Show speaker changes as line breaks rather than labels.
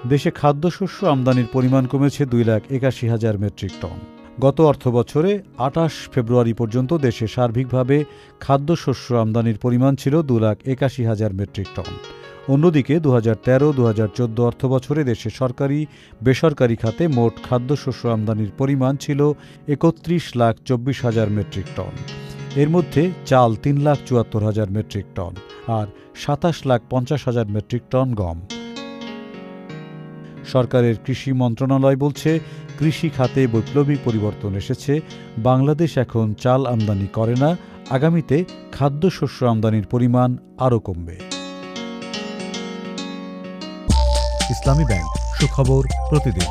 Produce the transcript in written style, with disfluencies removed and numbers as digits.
দেশে খাদ্যশস্য আমদানির পরিমাণ কমেছে 2,81,000 মেট্রিক টন। গত অর্থবছরে 28 ফেব্রুয়ারি পর্যন্ত দেশে সার্বিকভাবে খাদ্যশস্য আমদানির পরিমাণ ছিল 2,81,000 মেট্রিক টন। অন্যদিকে 2013-2014 অর্থবছরে দেশে সরকারি বেসরকারি খাতে মোট খাদ্যশস্য আমদানির পরিমাণ ছিল 31,24,000 মেট্রিক টন। এর মধ্যে চাল 3,74,000 মেট্রিক টন আর 27,50,000 মেট্রিক টন গম। সরকারের কৃষি মন্ত্রণালয় বলছে, কৃষি খাতে বৈপ্লবিক পরিবর্তন এসেছে। বাংলাদেশ এখন চাল আমদানি করে না। আগামীতে খাদ্যশস্য আমদানির পরিমাণ আরও কমবে।
ইসলামী ব্যাংক, সুখবর প্রতিদিন।